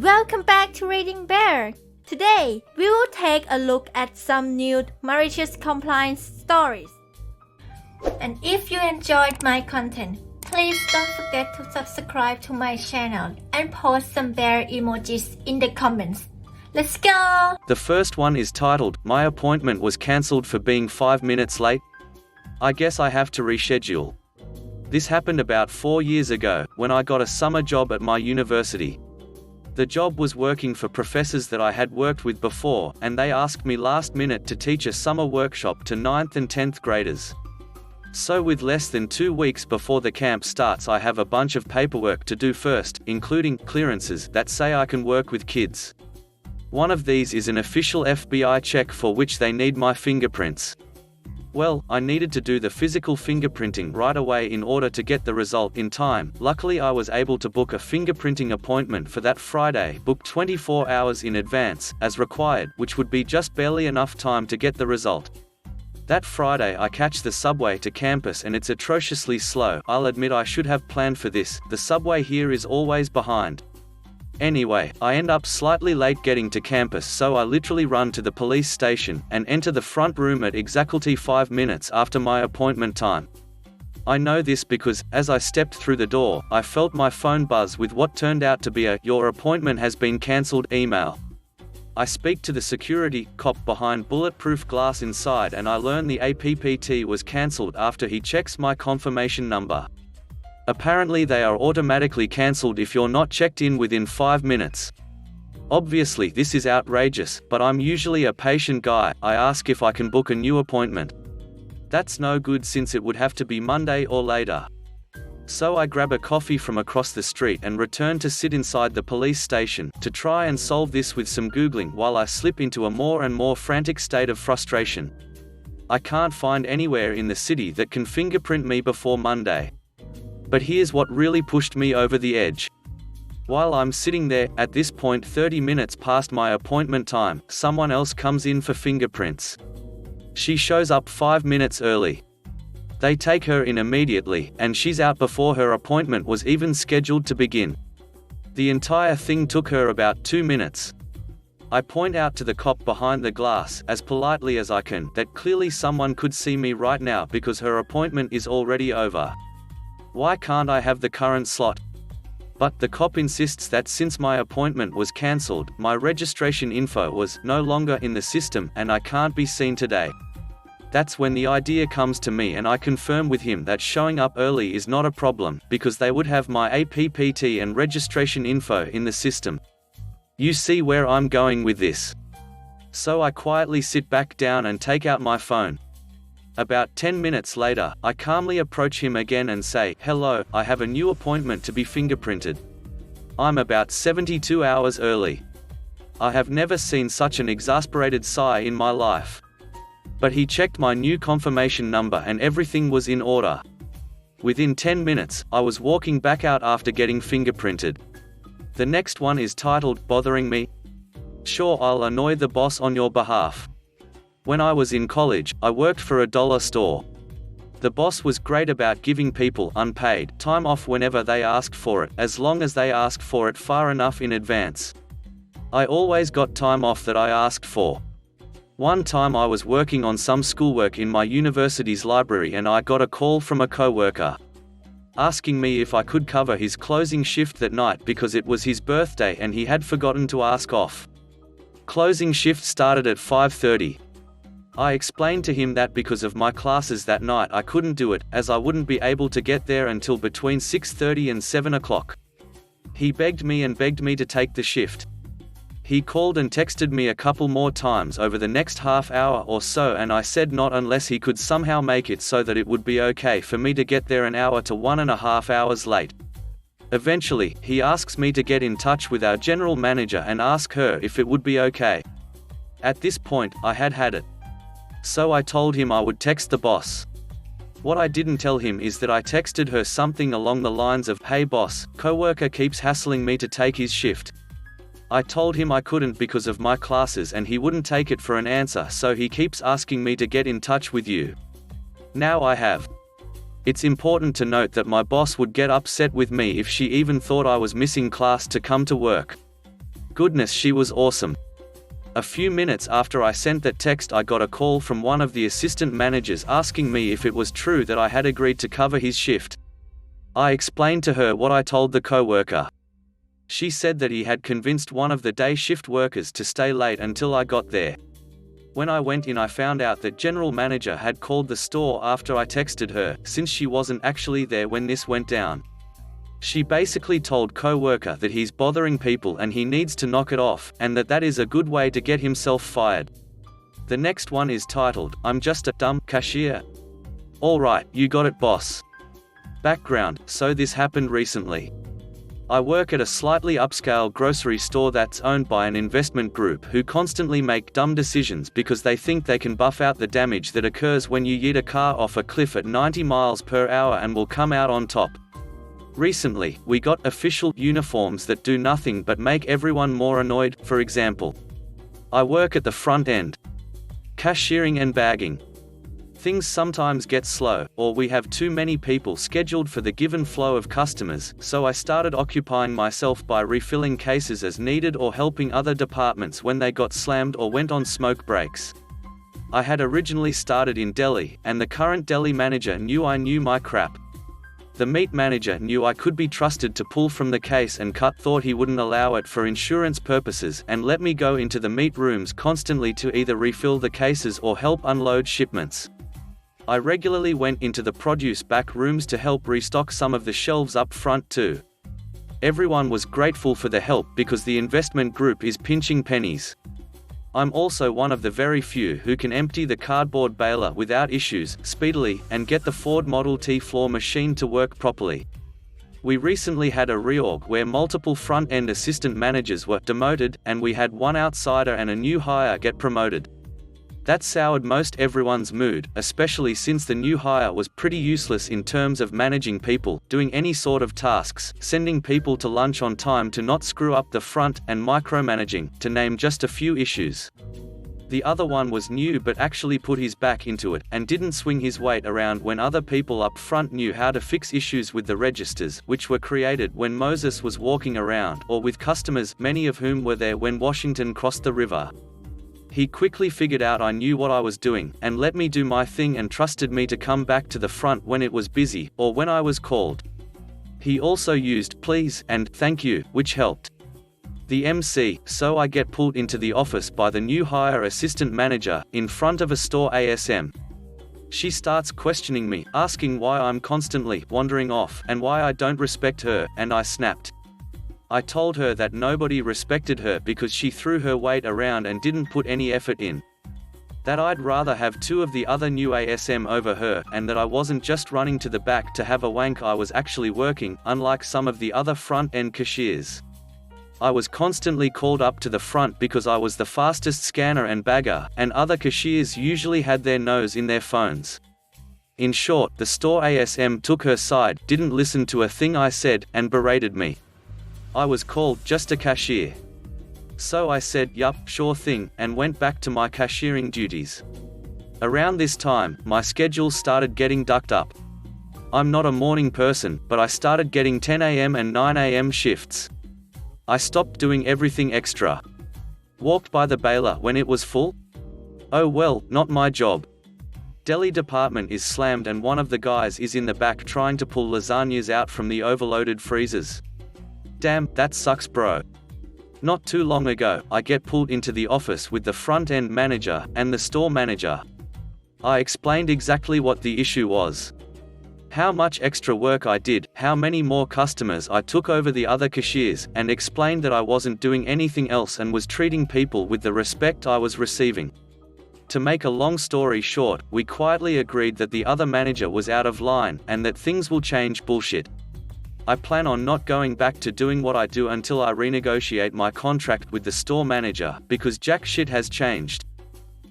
Welcome back to ReadingBear. Today, we will take a look at some new malicious compliance stories. And if you enjoyed my content, please don't forget to subscribe to my channel and post some bear emojis in the comments. Let's go! The first one is titled, "My appointment was cancelled for being 5 minutes late. I guess I have to reschedule." This happened about 4 years ago, when I got a summer job at my university. The job was working for professors that I had worked with before, and they asked me last minute to teach a summer workshop to 9th and 10th graders. So with less than 2 weeks before the camp starts, I have a bunch of paperwork to do first, including clearances that say I can work with kids. One of these is an official FBI check for which they need my fingerprints. Well, I needed to do the physical fingerprinting right away in order to get the result in time. Luckily, I was able to book a fingerprinting appointment for that Friday, booked 24 hours in advance, as required, which would be just barely enough time to get the result. That Friday I catch the subway to campus and it's atrociously slow. I'll admit I should have planned for this, the subway here is always behind. Anyway, I end up slightly late getting to campus, so I literally run to the police station, and enter the front room at exactly 5 minutes after my appointment time. I know this because, as I stepped through the door, I felt my phone buzz with what turned out to be a "Your appointment has been cancelled" email. I speak to the security cop behind bulletproof glass inside and I learn the APPT was cancelled after he checks my confirmation number. Apparently they are automatically cancelled if you're not checked in within 5 minutes. Obviously this is outrageous, but I'm usually a patient guy. I ask if I can book a new appointment. That's no good since it would have to be Monday or later. So I grab a coffee from across the street and return to sit inside the police station, to try and solve this with some Googling while I slip into a more and more frantic state of frustration. I can't find anywhere in the city that can fingerprint me before Monday. But here's what really pushed me over the edge. While I'm sitting there, at this point 30 minutes past my appointment time, someone else comes in for fingerprints. She shows up 5 minutes early. They take her in immediately, and she's out before her appointment was even scheduled to begin. The entire thing took her about 2 minutes. I point out to the cop behind the glass, as politely as I can, that clearly someone could see me right now because her appointment is already over. Why can't I have the current slot? But the cop insists that since my appointment was cancelled, my registration info was no longer in the system and I can't be seen today. That's when the idea comes to me and I confirm with him that showing up early is not a problem, because they would have my APPT and registration info in the system. You see where I'm going with this. So I quietly sit back down and take out my phone. About 10 minutes later, I calmly approach him again and say, "Hello, I have a new appointment to be fingerprinted. I'm about 72 hours early." I have never seen such an exasperated sigh in my life. But he checked my new confirmation number and everything was in order. Within 10 minutes, I was walking back out after getting fingerprinted. The next one is titled, "Bothering Me." Sure, I'll annoy the boss on your behalf. When I was in college, I worked for a dollar store. The boss was great about giving people unpaid time off whenever they asked for it, as long as they asked for it far enough in advance. I always got time off that I asked for. One time I was working on some schoolwork in my university's library and I got a call from a coworker asking me if I could cover his closing shift that night because it was his birthday and he had forgotten to ask off. Closing shift started at 5:30. I explained to him that because of my classes that night I couldn't do it, as I wouldn't be able to get there until between 6:30 and 7 o'clock. He begged me to take the shift. He called and texted me a couple more times over the next half hour or so and I said not unless he could somehow make it so that it would be okay for me to get there an hour to 1.5 hours late. Eventually, he asks me to get in touch with our general manager and ask her if it would be okay. At this point, I had it. So I told him I would text the boss. What I didn't tell him is that I texted her something along the lines of, "Hey boss, coworker keeps hassling me to take his shift." I told him I couldn't because of my classes and he wouldn't take it for an answer, so he keeps asking me to get in touch with you. Now I have. It's important to note that my boss would get upset with me if she even thought I was missing class to come to work. Goodness, she was awesome. A few minutes after I sent that text, I got a call from one of the assistant managers asking me if it was true that I had agreed to cover his shift. I explained to her what I told the coworker. She said that he had convinced one of the day shift workers to stay late until I got there. When I went in, I found out that general manager had called the store after I texted her, since she wasn't actually there when this went down. She basically told coworker that he's bothering people and he needs to knock it off, and that is a good way to get himself fired. The next one is titled, "I'm just a dumb cashier." Alright, you got it, boss. Background: so this happened recently. I work at a slightly upscale grocery store that's owned by an investment group who constantly make dumb decisions because they think they can buff out the damage that occurs when you yeet a car off a cliff at 90 miles per hour and will come out on top. Recently, we got official uniforms that do nothing but make everyone more annoyed. For example, I work at the front end, cashiering and bagging. Things sometimes get slow, or we have too many people scheduled for the given flow of customers, so I started occupying myself by refilling cases as needed or helping other departments when they got slammed or went on smoke breaks. I had originally started in deli, and the current deli manager knew I knew my crap. The meat manager knew I could be trusted to pull from the case and cut, thought he wouldn't allow it for insurance purposes, and let me go into the meat rooms constantly to either refill the cases or help unload shipments. I regularly went into the produce back rooms to help restock some of the shelves up front too. Everyone was grateful for the help because the investment group is pinching pennies. I'm also one of the very few who can empty the cardboard baler without issues, speedily, and get the Ford Model T floor machine to work properly. We recently had a reorg where multiple front-end assistant managers were demoted, and we had one outsider and a new hire get promoted. That soured most everyone's mood, especially since the new hire was pretty useless in terms of managing people, doing any sort of tasks, sending people to lunch on time to not screw up the front, and micromanaging, to name just a few issues. The other one was new but actually put his back into it, and didn't swing his weight around when other people up front knew how to fix issues with the registers, which were created when Moses was walking around, or with customers, many of whom were there when Washington crossed the river. He quickly figured out I knew what I was doing, and let me do my thing and trusted me to come back to the front when it was busy, or when I was called. He also used "please" and "thank you," which helped. The MC, so I get pulled into the office by the new hire assistant manager, in front of a store ASM. She starts questioning me, asking why I'm constantly wandering off, and why I don't respect her, and I snapped. I told her that nobody respected her because she threw her weight around and didn't put any effort in. That I'd rather have two of the other new ASM over her, and that I wasn't just running to the back to have a wank, I was actually working, unlike some of the other front-end cashiers. I was constantly called up to the front because I was the fastest scanner and bagger, and other cashiers usually had their nose in their phones. In short, the store ASM took her side, didn't listen to a thing I said, and berated me. I was called just a cashier. So I said, "Yup, sure thing," and went back to my cashiering duties. Around this time, my schedule started getting ducked up. I'm not a morning person, but I started getting 10 a.m. and 9 a.m. shifts. I stopped doing everything extra. Walked by the baler when it was full? Oh well, not my job. Deli department is slammed and one of the guys is in the back trying to pull lasagnas out from the overloaded freezers. Damn, that sucks, bro. Not too long ago, I get pulled into the office with the front-end manager and the store manager. I explained exactly what the issue was. How much extra work I did, how many more customers I took over the other cashiers, and explained that I wasn't doing anything else and was treating people with the respect I was receiving. To make a long story short, we quietly agreed that the other manager was out of line, and that things will change. Bullshit. I plan on not going back to doing what I do until I renegotiate my contract with the store manager, because jack shit has changed.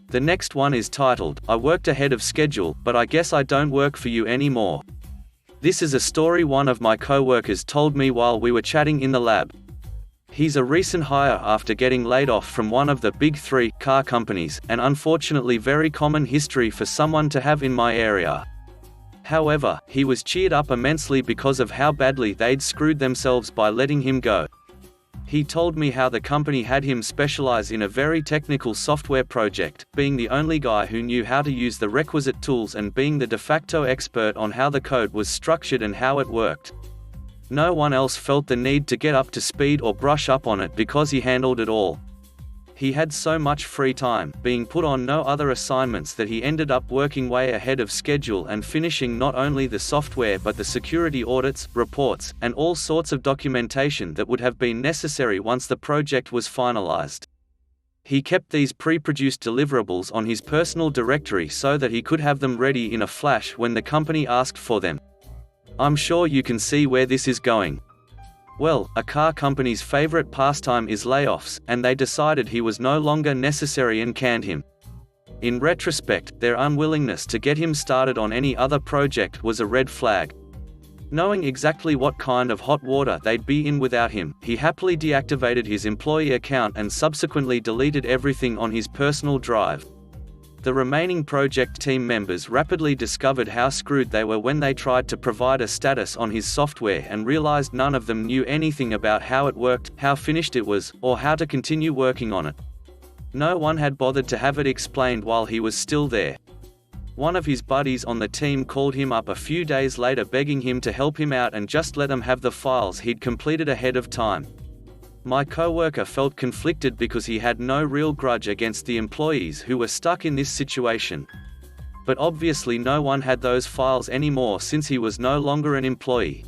The next one is titled, "I worked ahead of schedule, but I guess I don't work for you anymore." This is a story one of my co-workers told me while we were chatting in the lab. He's a recent hire after getting laid off from one of the big three car companies, an unfortunately very common history for someone to have in my area. However, he was cheered up immensely because of how badly they'd screwed themselves by letting him go. He told me how the company had him specialize in a very technical software project, being the only guy who knew how to use the requisite tools and being the de facto expert on how the code was structured and how it worked. No one else felt the need to get up to speed or brush up on it because he handled it all. He had so much free time, being put on no other assignments, that he ended up working way ahead of schedule and finishing not only the software but the security audits, reports, and all sorts of documentation that would have been necessary once the project was finalized. He kept these pre-produced deliverables on his personal directory so that he could have them ready in a flash when the company asked for them. I'm sure you can see where this is going. Well, a car company's favorite pastime is layoffs, and they decided he was no longer necessary and canned him. In retrospect, their unwillingness to get him started on any other project was a red flag. Knowing exactly what kind of hot water they'd be in without him, he happily deactivated his employee account and subsequently deleted everything on his personal drive. The remaining project team members rapidly discovered how screwed they were when they tried to provide a status on his software and realized none of them knew anything about how it worked, how finished it was, or how to continue working on it. No one had bothered to have it explained while he was still there. One of his buddies on the team called him up a few days later begging him to help him out and just let them have the files he'd completed ahead of time. My coworker felt conflicted because he had no real grudge against the employees who were stuck in this situation. But obviously no one had those files anymore since he was no longer an employee.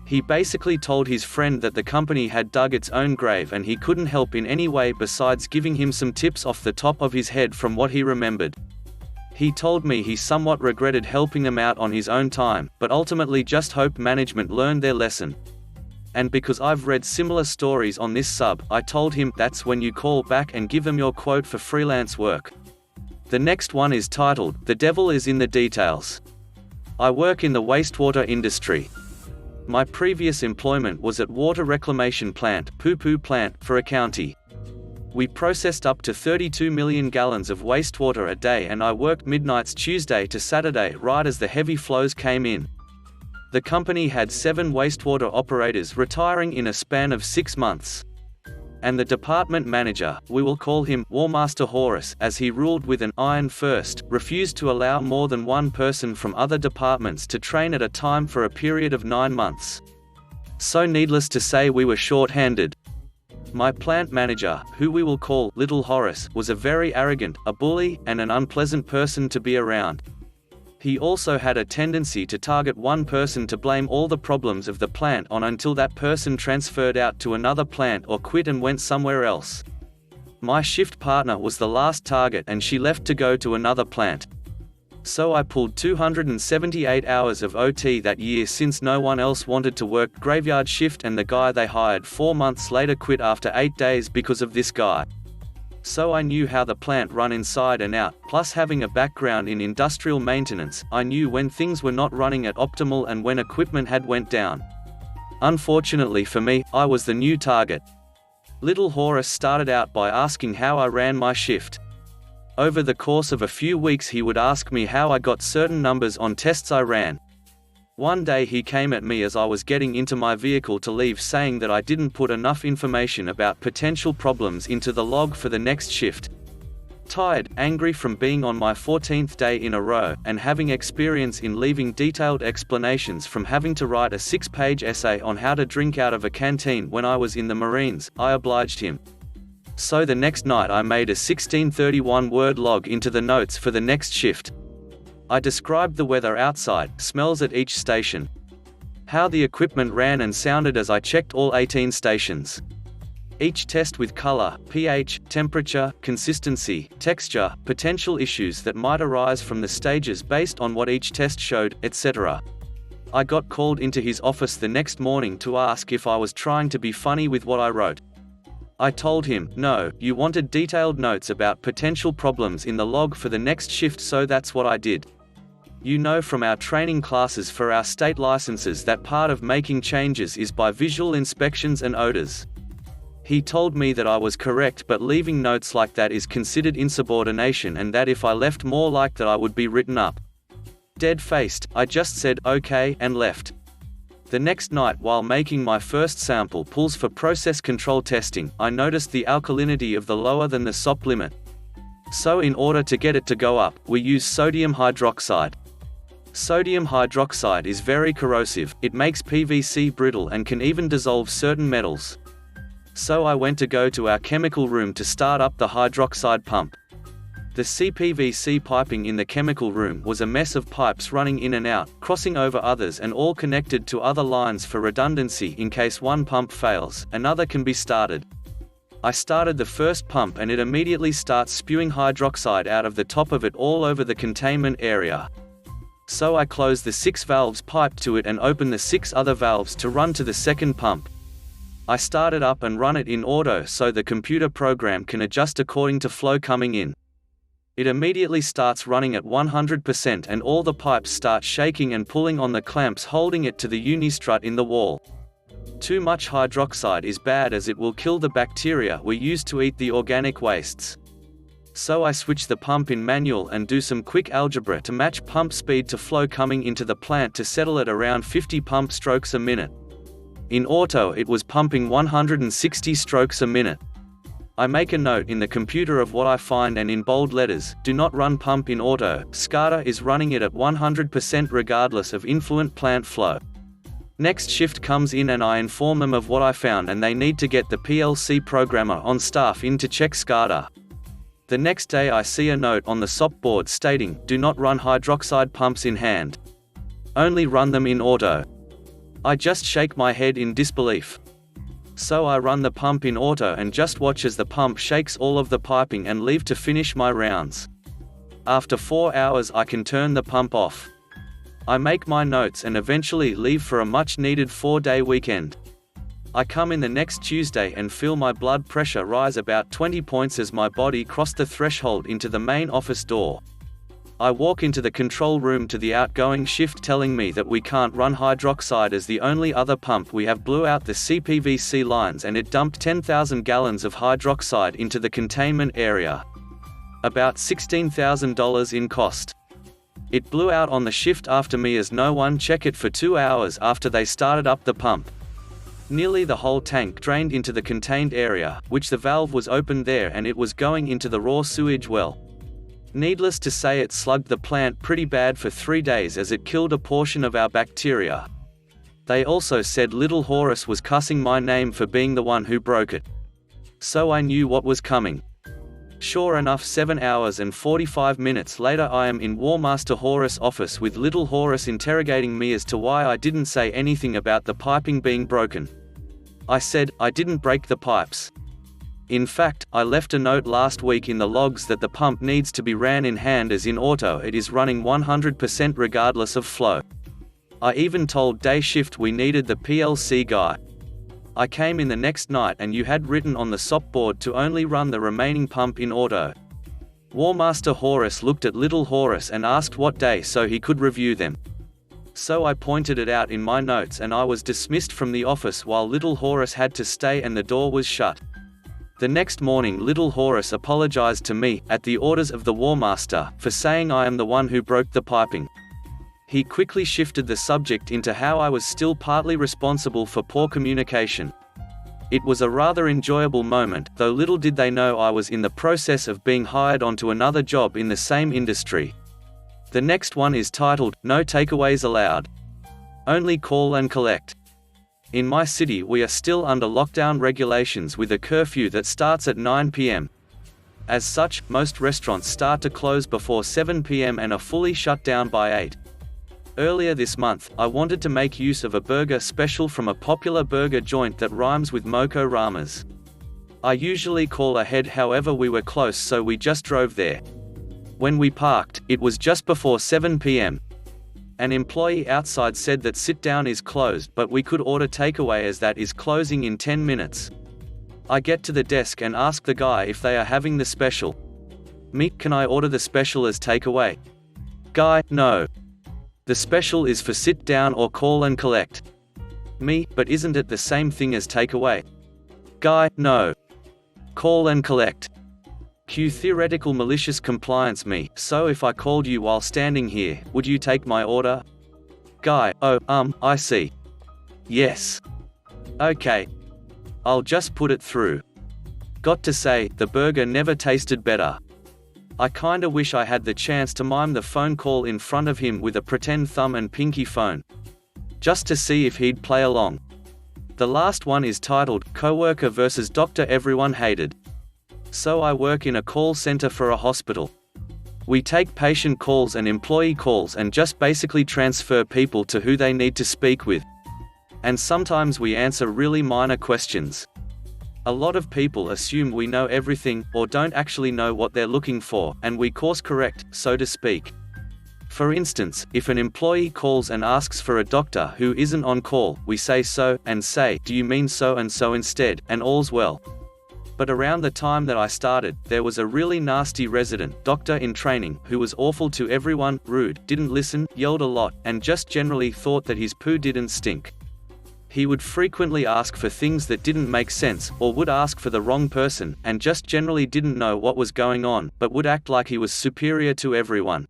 He basically told his friend that the company had dug its own grave and he couldn't help in any way besides giving him some tips off the top of his head from what he remembered. He told me he somewhat regretted helping them out on his own time, but ultimately just hoped management learned their lesson. And because I've read similar stories on this sub, I told him that's when you call back and give them your quote for freelance work. The next one is titled, "The Devil is in the Details." I work in the wastewater industry. My previous employment was at water reclamation plant, poo-poo plant, for a county. We processed up to 32 million gallons of wastewater a day and I worked midnights Tuesday to Saturday right as the heavy flows came in. The company had 7 wastewater operators retiring in a span of 6 months. And the department manager, we will call him Warmaster Horus, as he ruled with an iron fist, refused to allow more than one person from other departments to train at a time for a period of 9 months. So needless to say we were short-handed. My plant manager, who we will call Little Horace, was a very arrogant, a bully, and an unpleasant person to be around. He also had a tendency to target one person to blame all the problems of the plant on until that person transferred out to another plant or quit and went somewhere else. My shift partner was the last target and she left to go to another plant. So I pulled 278 hours of OT that year since no one else wanted to work graveyard shift and the guy they hired 4 months later quit after 8 days because of this guy. So I knew how the plant run inside and out, plus having a background in industrial maintenance, I knew when things were not running at optimal and when equipment had went down. Unfortunately for me, I was the new target. Little Horace started out by asking how I ran my shift. Over the course of a few weeks he would ask me how I got certain numbers on tests I ran. One day he came at me as I was getting into my vehicle to leave saying that I didn't put enough information about potential problems into the log for the next shift. Tired, angry from being on my 14th day in a row, and having experience in leaving detailed explanations from having to write a 6-page essay on how to drink out of a canteen when I was in the Marines, I obliged him. So the next night I made a 1631-word log into the notes for the next shift. I described the weather outside, smells at each station, how the equipment ran and sounded as I checked all 18 stations. Each test with color, pH, temperature, consistency, texture, potential issues that might arise from the stages based on what each test showed, etc. I got called into his office the next morning to ask if I was trying to be funny with what I wrote. I told him, no, you wanted detailed notes about potential problems in the log for the next shift, so that's what I did. You know from our training classes for our state licenses that part of making changes is by visual inspections and odors. He told me that I was correct, but leaving notes like that is considered insubordination and that if I left more like that I would be written up. Dead-faced, I just said, okay, and left. The next night, while making my first sample pulls for process control testing, I noticed the alkalinity of the lower than the SOP limit. So in order to get it to go up, we use sodium hydroxide. Sodium hydroxide is very corrosive, it makes PVC brittle and can even dissolve certain metals. So I went to go to our chemical room to start up the hydroxide pump. The CPVC piping in the chemical room was a mess of pipes running in and out, crossing over others and all connected to other lines for redundancy in case one pump fails, another can be started. I started the first pump and it immediately starts spewing hydroxide out of the top of it all over the containment area. So I close the 6 valves piped to it and open the 6 other valves to run to the second pump. I start it up and run it in auto so the computer program can adjust according to flow coming in. It immediately starts running at 100% and all the pipes start shaking and pulling on the clamps holding it to the unistrut in the wall. Too much hydroxide is bad as it will kill the bacteria we use to eat the organic wastes. So I switch the pump in manual and do some quick algebra to match pump speed to flow coming into the plant to settle at around 50 pump strokes a minute. In auto it was pumping 160 strokes a minute. I make a note in the computer of what I find and in bold letters, do not run pump in auto, SCADA is running it at 100% regardless of influent plant flow. Next shift comes in and I inform them of what I found and they need to get the PLC programmer on staff in to check SCADA. The next day I see a note on the SOP board stating, do not run hydroxide pumps in hand. Only run them in auto. I just shake my head in disbelief. So I run the pump in auto and just watch as the pump shakes all of the piping and leave to finish my rounds. After 4 hours I can turn the pump off. I make my notes and eventually leave for a much needed 4-day weekend. I come in the next Tuesday and feel my blood pressure rise about 20 points as my body crossed the threshold into the main office door. I walk into the control room to the outgoing shift telling me that we can't run hydroxide as the only other pump we have blew out the CPVC lines and it dumped 10,000 gallons of hydroxide into the containment area. About $16,000 in cost. It blew out on the shift after me as no one checked it for 2 hours after they started up the pump. Nearly the whole tank drained into the contained area, which the valve was opened there and it was going into the raw sewage well. Needless to say it slugged the plant pretty bad for 3 days as it killed a portion of our bacteria. They also said little Horace was cussing my name for being the one who broke it. So I knew what was coming. Sure enough 7 hours and 45 minutes later I am in Warmaster Horace office with little Horace interrogating me as to why I didn't say anything about the piping being broken. I said, I didn't break the pipes. In fact, I left a note last week in the logs that the pump needs to be ran in hand as in auto it is running 100% regardless of flow. I even told day shift we needed the PLC guy. I came in the next night and you had written on the SOP board to only run the remaining pump in auto. Warmaster Horace looked at little Horace and asked what day so he could review them. So I pointed it out in my notes and I was dismissed from the office while little Horace had to stay and the door was shut. The next morning little Horace apologized to me, at the orders of the Warmaster, for saying I am the one who broke the piping. He quickly shifted the subject into how I was still partly responsible for poor communication. It was a rather enjoyable moment, though little did they know I was in the process of being hired onto another job in the same industry. The next one is titled, No Takeaways Allowed. Only call and collect. In my city we are still under lockdown regulations with a curfew that starts at 9 p.m. As such, most restaurants start to close before 7 p.m. and are fully shut down by 8. Earlier this month, I wanted to make use of a burger special from a popular burger joint that rhymes with Moko Ramas. I usually call ahead, however we were close so we just drove there. When we parked, it was just before 7 p.m. An employee outside said that sit down is closed but we could order takeaway as that is closing in 10 minutes. I get to the desk and ask the guy if they are having the special. Me, can I order the special as takeaway? Guy, no. The special is for sit down or call and collect. Me, but isn't it the same thing as takeaway? Guy, no. Call and collect. Cue theoretical malicious compliance me, so if I called you while standing here, would you take my order? Guy, oh, I see. Yes. Okay. I'll just put it through. Got to say, the burger never tasted better. I kinda wish I had the chance to mime the phone call in front of him with a pretend thumb and pinky phone. Just to see if he'd play along. The last one is titled, Coworker vs. Doctor Everyone Hated. So I work in a call center for a hospital. We take patient calls and employee calls and just basically transfer people to who they need to speak with. And sometimes we answer really minor questions. A lot of people assume we know everything, or don't actually know what they're looking for, and we course correct, so to speak. For instance, if an employee calls and asks for a doctor who isn't on call, we say so, and say, do you mean so and so instead, and all's well. But around the time that I started, there was a really nasty resident doctor in training who was awful to everyone, rude, didn't listen, yelled a lot, and just generally thought that his poo didn't stink. He would frequently ask for things that didn't make sense, or would ask for the wrong person, and just generally didn't know what was going on, but would act like he was superior to everyone.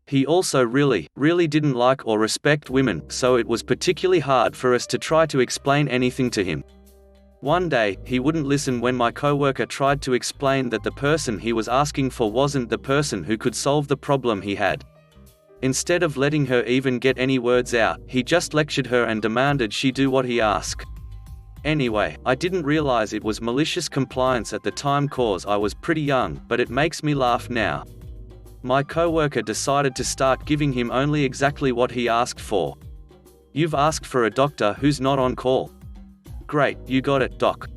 He also really didn't like or respect women, so it was particularly hard for us to try to explain anything to him. One day, he wouldn't listen when my coworker tried to explain that the person he was asking for wasn't the person who could solve the problem he had. Instead of letting her even get any words out, he just lectured her and demanded she do what he asked. Anyway, I didn't realize it was malicious compliance at the time cause I was pretty young, but it makes me laugh now. My coworker decided to start giving him only exactly what he asked for. You've asked for a doctor who's not on call. Great, you got it, doc.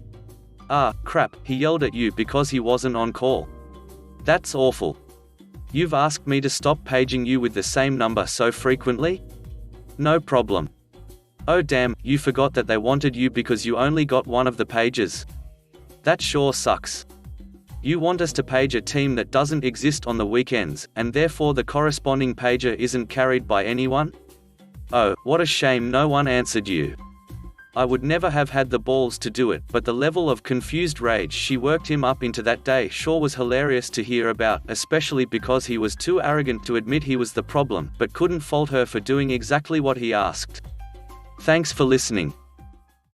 Ah, crap, he yelled at you because he wasn't on call. That's awful. You've asked me to stop paging you with the same number so frequently? No problem. Oh damn, you forgot that they wanted you because you only got one of the pages. That sure sucks. You want us to page a team that doesn't exist on the weekends, and therefore the corresponding pager isn't carried by anyone? Oh, what a shame no one answered you. I would never have had the balls to do it, but the level of confused rage she worked him up into that day sure was hilarious to hear about, especially because he was too arrogant to admit he was the problem, but couldn't fault her for doing exactly what he asked. Thanks for listening.